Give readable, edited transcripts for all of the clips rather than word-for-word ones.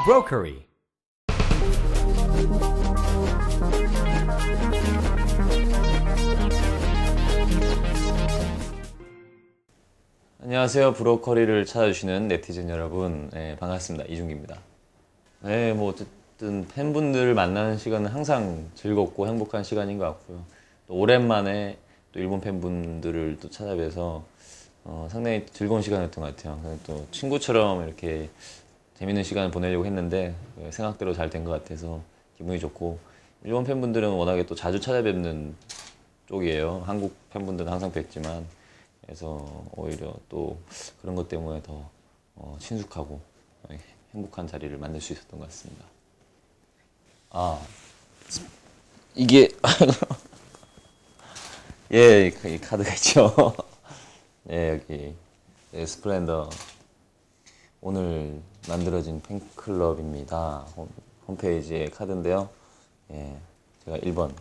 Brokery. 안녕하세요. 브로커리를 찾아주시는 네티즌 여러분, 네, 반갑습니다. 이중기입니다. 네, 뭐 어쨌든 팬분들을 만나는 시간은 항상 즐겁고 행복한 시간인 것 같고요. 또 오랜만에 또 일본 팬분들을 또 찾아뵈서 상당히 즐거운 시간이었던 것 같아요. 또 친구처럼 이렇게 재밌는 시간을 보내려고 했는데 생각대로 잘 된 것 같아서 기분이 좋고, 일본 팬분들은 워낙에 또 자주 찾아뵙는 쪽이에요. 한국 팬분들은 항상 뵙지만, 그래서 오히려 또 그런 것 때문에 더 친숙하고 행복한 자리를 만들 수 있었던 것 같습니다. 아, 이게 예, 이 카드가 있죠. 예, 여기 스플렌더 오늘 만들어진 팬클럽입니다. 홈페이지의 카드인데요. 예, 제가 1번입니다.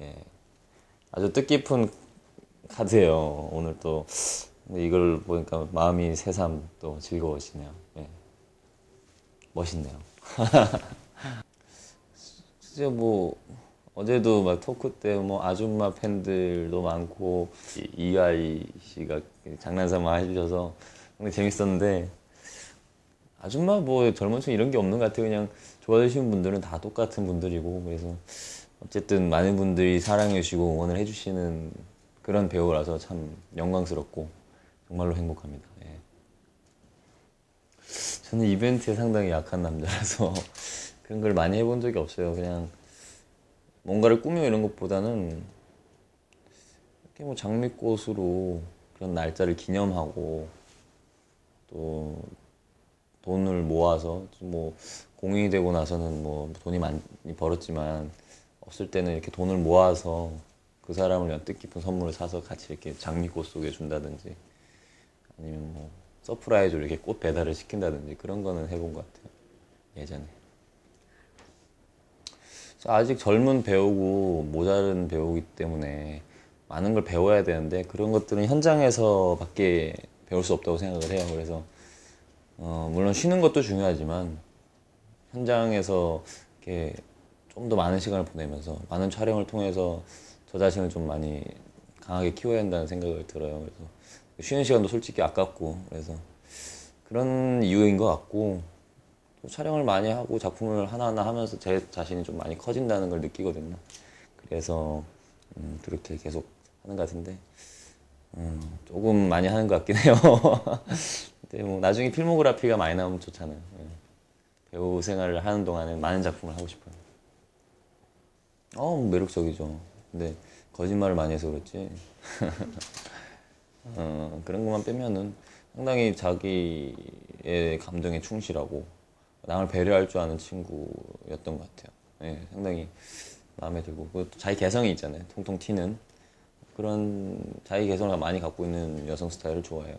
예, 아주 뜻깊은 카드예요. 오늘 또 근데 이걸 보니까 마음이 새삼 또 즐거워지네요. 예, 멋있네요. 진짜 뭐 어제도 막 토크 때 뭐 아줌마 팬들도 많고 이아이 씨가 장난삼아 해주셔서 굉장히 재밌었는데, 아줌마 뭐 젊은 층 이런 게 없는 것 같아요. 그냥 좋아하시는 분들은 다 똑같은 분들이고, 그래서 어쨌든 많은 분들이 사랑해 주시고 응원을 해주시는 그런 배우라서 참 영광스럽고 정말로 행복합니다. 예. 저는 이벤트에 상당히 약한 남자라서 그런 걸 많이 해본 적이 없어요. 그냥 뭔가를 꾸미고 이런 것보다는 이렇게 뭐 장미꽃으로 그런 날짜를 기념하고, 또 돈을 모아서 뭐 공인이 되고 나서는 뭐 돈이 많이 벌었지만 없을 때는 이렇게 돈을 모아서 그 사람을 위한 뜻깊은 선물을 사서 같이 이렇게 장미꽃 속에 준다든지, 아니면 뭐 서프라이즈로 이렇게 꽃 배달을 시킨다든지, 그런 거는 해본 것 같아요. 예전에. 아직 젊은 배우고 모자른 배우이기 때문에 많은 걸 배워야 되는데, 그런 것들은 현장에서밖에 배울 수 없다고 생각을 해요. 그래서 물론 쉬는 것도 중요하지만 현장에서 이렇게 좀 더 많은 시간을 보내면서 많은 촬영을 통해서 저 자신을 좀 많이 강하게 키워야 한다는 생각을 들어요. 그래서 쉬는 시간도 솔직히 아깝고, 그래서 그런 이유인 것 같고, 또 촬영을 많이 하고 작품을 하나하나 하면서 제 자신이 좀 많이 커진다는 걸 느끼거든요. 그래서 그렇게 계속 하는 것 같은데, 조금 많이 하는 것 같긴 해요. 근데 뭐 나중에 필모그래피가 많이 나오면 좋잖아요. 예. 배우 생활을 하는 동안에 많은 작품을 하고 싶어요. 매력적이죠. 근데 거짓말을 많이 해서 그렇지. 그런 것만 빼면은 상당히 자기의 감정에 충실하고 남을 배려할 줄 아는 친구였던 것 같아요. 예, 상당히 마음에 들고, 또 자기 개성이 있잖아요. 통통 튀는 그런 자기 개성을 많이 갖고 있는 여성 스타일을 좋아해요.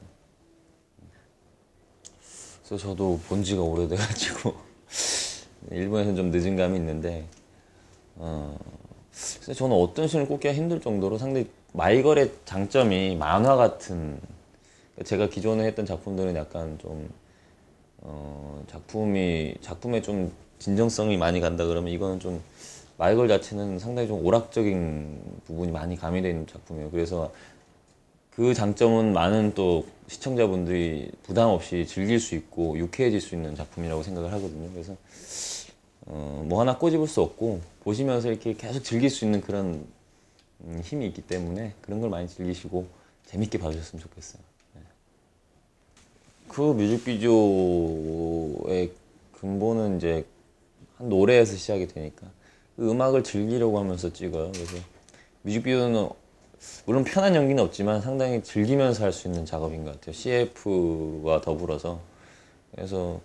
그래서 저도 본 지가 오래돼가지고 일본에서는 좀 늦은 감이 있는데, 그래서 저는 어떤 신을 꼽기가 힘들 정도로 상당히 말걸의 장점이 만화 같은, 제가 기존에 했던 작품들은 약간 좀 작품에 좀 진정성이 많이 간다 그러면, 이거는 좀 말걸 자체는 상당히 좀 오락적인 부분이 많이 가미되어 있는 작품이에요. 그래서 그 장점은 많은 또 시청자분들이 부담 없이 즐길 수 있고 유쾌해질 수 있는 작품이라고 생각을 하거든요. 그래서 뭐 하나 꼬집을 수 없고 보시면서 이렇게 계속 즐길 수 있는 그런 힘이 있기 때문에, 그런 걸 많이 즐기시고 재밌게 봐주셨으면 좋겠어요. 네. 그 뮤직비디오의 근본은 이제 한 노래에서 시작이 되니까 그 음악을 즐기려고 하면서 찍어요. 그래서 뮤직비디오는 물론 편한 연기는 없지만 상당히 즐기면서 할 수 있는 작업인 것 같아요. CF와 더불어서. 그래서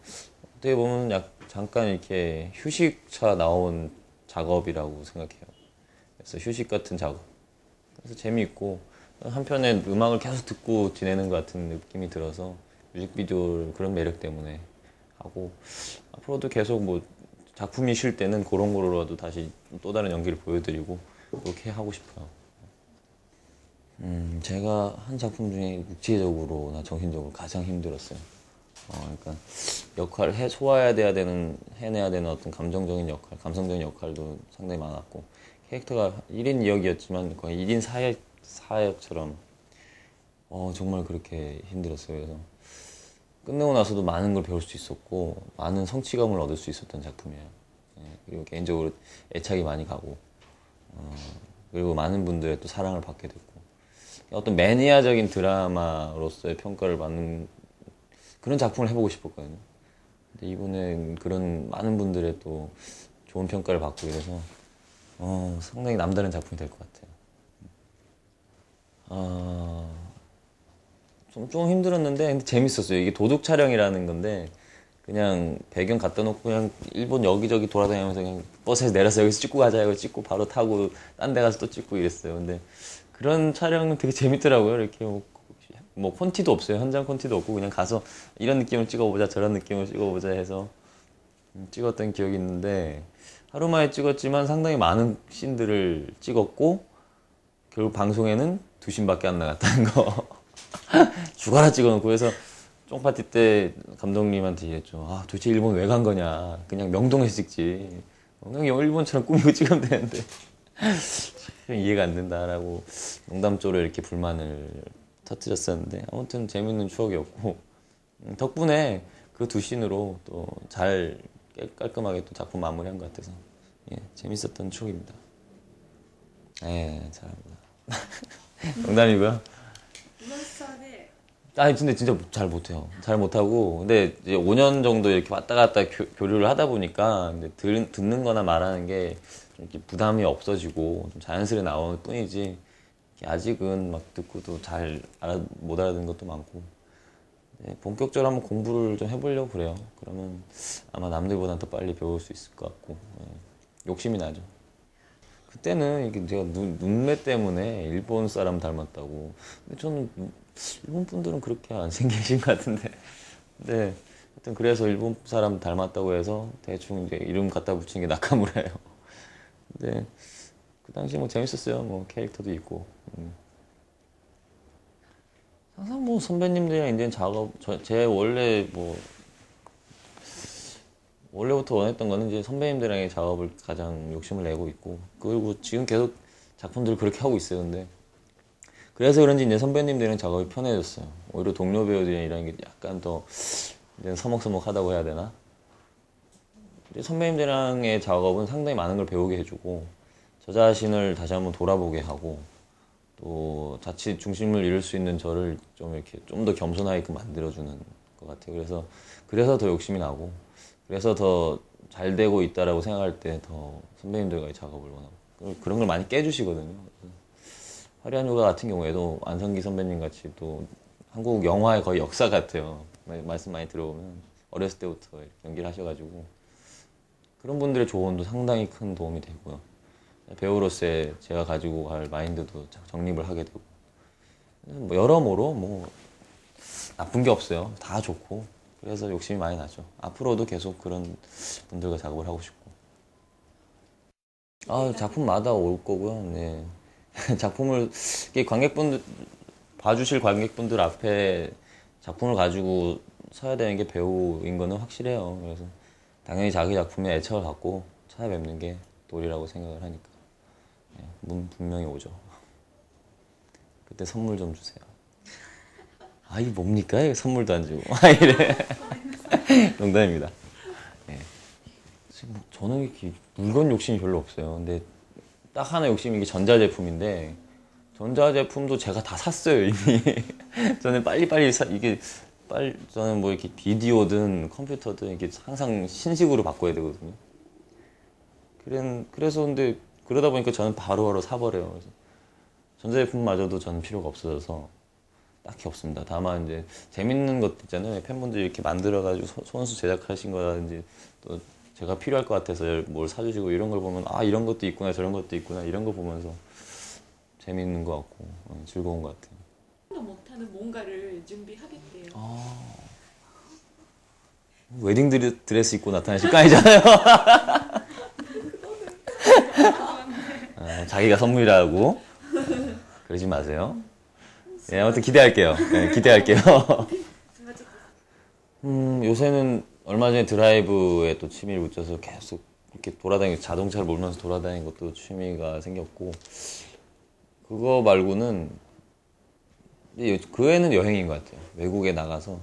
어떻게 보면 잠깐 이렇게 휴식차 나온 작업이라고 생각해요. 그래서 휴식 같은 작업. 그래서 재미있고, 한편에 음악을 계속 듣고 지내는 것 같은 느낌이 들어서 뮤직비디오를 그런 매력 때문에 하고, 앞으로도 계속 뭐 작품이 쉴 때는 그런 거로라도 다시 또 다른 연기를 보여드리고 그렇게 하고 싶어요. 제가 한 작품 중에 육체적으로나 정신적으로 가장 힘들었어요. 그러니까 해내야 되는 어떤 감정적인 역할, 감성적인 역할도 상당히 많았고, 캐릭터가 1인 2역이었지만 거의 1인 4역처럼, 정말 그렇게 힘들었어요. 그래서 끝내고 나서도 많은 걸 배울 수 있었고, 많은 성취감을 얻을 수 있었던 작품이에요. 예, 그리고 개인적으로 애착이 많이 가고, 그리고 많은 분들의 또 사랑을 받게 됐고, 어떤 매니아적인 드라마로서의 평가를 받는 그런 작품을 해보고 싶었거든요. 근데 이번엔 그런 많은 분들의 또 좋은 평가를 받고 이래서 상당히 남다른 작품이 될 것 같아요. 좀 힘들었는데 근데 재밌었어요. 이게 도둑 촬영이라는 건데 그냥 배경 갖다 놓고 그냥 일본 여기저기 돌아다니면서 그냥 버스에서 내려서 여기서 찍고 가자 이거 찍고 바로 타고 딴 데 가서 또 찍고 이랬어요. 근데 그런 촬영은 되게 재밌더라고요. 이렇게 뭐 콘티도 없어요. 현장 콘티도 없고 그냥 가서 이런 느낌을 찍어보자 저런 느낌을 찍어보자 해서 찍었던 기억이 있는데 하루 만에 찍었지만 상당히 많은 씬들을 찍었고 결국 방송에는 2씬밖에 안 나갔다는 거 죽어라 찍어놓고 그래서 쫑파티 때 감독님한테 얘기했죠. 아 도대체 일본 왜 간 거냐 그냥 명동에서 찍지 그냥 일본처럼 꾸미고 찍으면 되는데 이해가 안 된다라고 농담조로 이렇게 불만을 터뜨렸었는데 아무튼 재밌는 추억이었고 덕분에 그 2씬으로 또 잘 깔끔하게 또 작품 마무리한 것 같아서 예, 재밌었던 추억입니다. 예, 잘합니다. 농담이고요. 아니 근데 진짜 잘 못해요. 잘 못하고 근데 이제 5년 정도 이렇게 왔다 갔다 교류를 하다 보니까 근데 듣는 거나 말하는 게 이렇게 부담이 없어지고 좀 자연스레 나오는 뿐이지 아직은 막 듣고도 못 알아듣는 것도 많고 네, 본격적으로 한번 공부를 좀 해보려고 그래요. 그러면 아마 남들보다는 더 빨리 배울 수 있을 것 같고 네, 욕심이 나죠. 그때는 이게 제가 눈매 때문에 일본 사람 닮았다고. 근데 저는 일본 분들은 그렇게 안 생기신 것 같은데. 네, 하여튼 그래서 일본 사람 닮았다고 해서 대충 이제 이름 갖다 붙인 게 나카무라예요. 근데 그 당시 뭐 재밌었어요. 뭐 캐릭터도 있고. 항상 뭐 선배님들이랑 이제 제 원래부터 원했던 거는 이제 선배님들이랑의 작업을 가장 욕심을 내고 있고, 그리고 지금 계속 작품들을 그렇게 하고 있어요. 근데 그래서 그런지 이제 선배님들이랑 작업이 편해졌어요. 오히려 동료 배우들이랑 게 약간 더 이제 서먹서먹하다고 해야 되나? 이제 선배님들이랑의 작업은 상당히 많은 걸 배우게 해주고, 저 자신을 다시 한번 돌아보게 하고, 또 자칫 중심을 잃을 수 있는 저를 좀 이렇게 좀 더 겸손하게끔 만들어주는 것 같아요. 그래서 더 욕심이 나고, 그래서 더 잘 되고 있다라고 생각할 때 더 선배님들과의 작업을 원하고 그런 걸 많이 깨주시거든요. 화려한 요가 같은 경우에도 안성기 선배님 같이 또 한국 영화의 거의 역사 같아요. 말씀 많이 들어보면 어렸을 때부터 연기를 하셔가지고 그런 분들의 조언도 상당히 큰 도움이 되고요. 배우로서의 제가 가지고 갈 마인드도 정립을 하게 되고 뭐 여러모로 뭐 나쁜 게 없어요. 다 좋고 그래서 욕심이 많이 나죠. 앞으로도 계속 그런 분들과 작업을 하고 싶고. 작품마다 올 거고요. 네. 작품을 봐주실 관객분들 앞에 작품을 가지고 서야 되는 게 배우인 거는 확실해요. 그래서 당연히 자기 작품에 애착을 갖고 찾아뵙는 게 도리라고 생각을 하니까 문 분명히 오죠. 그때 선물 좀 주세요. 이게 뭡니까? 이거 선물도 안 주고. 이래. 농담입니다. 네. 저는 이렇게 물건 욕심이 별로 없어요. 근데 딱 하나 욕심인 게 전자제품인데, 전자제품도 제가 다 샀어요, 이미. 저는 저는 뭐 이렇게 비디오든 컴퓨터든 이렇게 항상 신식으로 바꿔야 되거든요. 그래서 근데 그러다 보니까 저는 바로바로 사버려요. 그래서 전자제품마저도 저는 필요가 없어져서 딱히 없습니다. 다만 이제 재밌는 것도 있잖아요. 팬분들이 이렇게 만들어가지고 손수 제작하신 거라든지 또 제가 필요할 것 같아서 뭘 사주시고 이런 걸 보면 이런 것도 있구나 저런 것도 있구나 이런 거 보면서 재밌는 것 같고 즐거운 것 같아요. 못하는 뭔가를 준비하겠대요. 웨딩 드레스 입고 나타나실 거 아니잖아요. 자기가 선물이라고 그러지 마세요. 예, 아무튼 기대할게요. 네, 기대할게요. 맞아. 요새는 얼마 전에 드라이브에 또 취미를 붙여서 계속 이렇게 자동차를 몰면서 돌아다니는 것도 취미가 생겼고, 그거 말고는, 그 외에는 여행인 것 같아요. 외국에 나가서,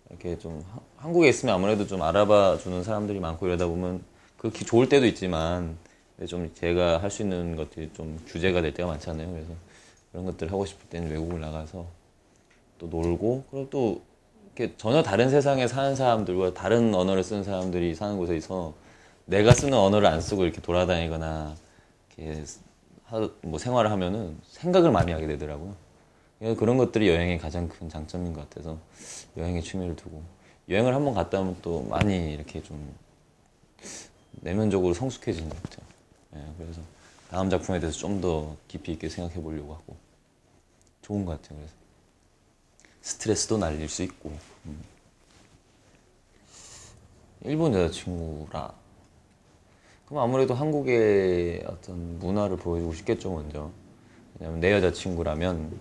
이렇게 좀, 한국에 있으면 아무래도 좀 알아봐 주는 사람들이 많고 이러다 보면, 그렇게 좋을 때도 있지만, 좀 제가 할 수 있는 것들이 좀 규제가 될 때가 많잖아요. 그래서 그런 것들을 하고 싶을 때는 외국을 나가서 또 놀고, 그리고 또, 이렇게 전혀 다른 세상에 사는 사람들과 다른 언어를 쓰는 사람들이 사는 곳에서 내가 쓰는 언어를 안 쓰고 이렇게 돌아다니거나 이렇게 뭐 생활을 하면은 생각을 많이 하게 되더라고요. 그런 것들이 여행의 가장 큰 장점인 것 같아서 여행에 취미를 두고 여행을 한번 갔다 오면 또 많이 이렇게 좀 내면적으로 성숙해지는 것 같아요. 예, 그래서 다음 작품에 대해서 좀 더 깊이 있게 생각해 보려고 하고 좋은 것 같아요. 그래서 스트레스도 날릴 수 있고. 일본 여자친구라. 그럼 아무래도 한국의 어떤 문화를 보여주고 싶겠죠, 먼저. 왜냐면 내 여자친구라면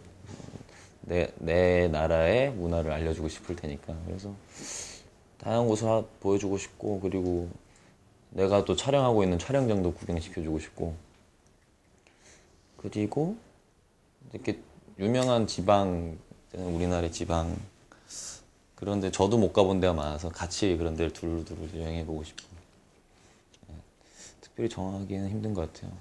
내 나라의 문화를 알려주고 싶을 테니까. 그래서 다양한 곳을 보여주고 싶고, 그리고 내가 또 촬영하고 있는 촬영장도 구경시켜주고 싶고, 그리고 이렇게 유명한 지방, 우리나라의 지방, 그런데 저도 못 가본 데가 많아서 같이 그런 데를 두루두루 여행해보고 싶고. 특별히 정하기는 힘든 것 같아요.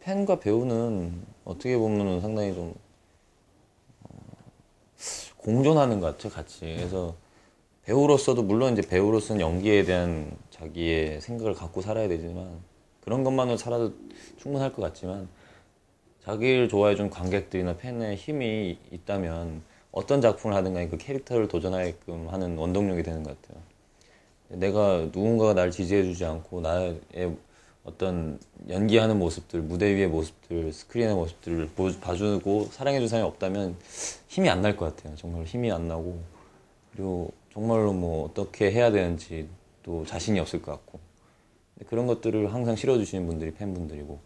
팬과 배우는 어떻게 보면 상당히 좀 공존하는 것 같아요, 같이. 그래서 배우로서도 물론 이제 배우로서는 연기에 대한 자기의 생각을 갖고 살아야 되지만 그런 것만으로 살아도 충분할 것 같지만 자기를 좋아해준 관객들이나 팬의 힘이 있다면 어떤 작품을 하든 간에 그 캐릭터를 도전하게끔 하는 원동력이 되는 것 같아요. 내가 누군가가 날 지지해주지 않고 나의 어떤 연기하는 모습들, 무대 위의 모습들, 스크린의 모습들을 봐주고 사랑해준 사람이 없다면 힘이 안 날 것 같아요. 정말 힘이 안 나고 그리고 정말로 뭐 어떻게 해야 되는지 또 자신이 없을 것 같고 그런 것들을 항상 실어주시는 분들이 팬분들이고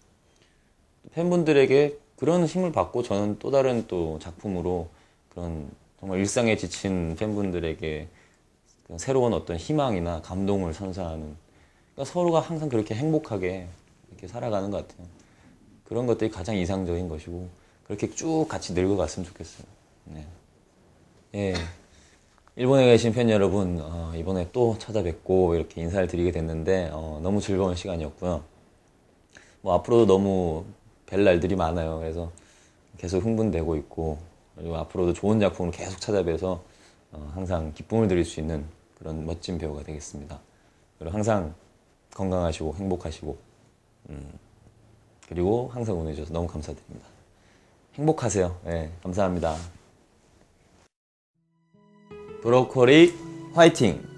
팬분들에게 그런 힘을 받고 저는 또 다른 또 작품으로 그런 정말 일상에 지친 팬분들에게 새로운 어떤 희망이나 감동을 선사하는 그러니까 서로가 항상 그렇게 행복하게 이렇게 살아가는 것 같아요. 그런 것들이 가장 이상적인 것이고 그렇게 쭉 같이 늙어갔으면 좋겠어요. 네. 예. 일본에 계신 팬 여러분, 이번에 또 찾아뵙고 이렇게 인사를 드리게 됐는데 너무 즐거운 시간이었고요. 뭐 앞으로도 너무 뵐 날들이 많아요. 그래서 계속 흥분되고 있고 그리고 앞으로도 좋은 작품을 계속 찾아뵈서 항상 기쁨을 드릴 수 있는 그런 멋진 배우가 되겠습니다. 그리고 항상 건강하시고 행복하시고 그리고 항상 응원해주셔서 너무 감사드립니다. 행복하세요. 네, 감사합니다. 브로콜리 화이팅!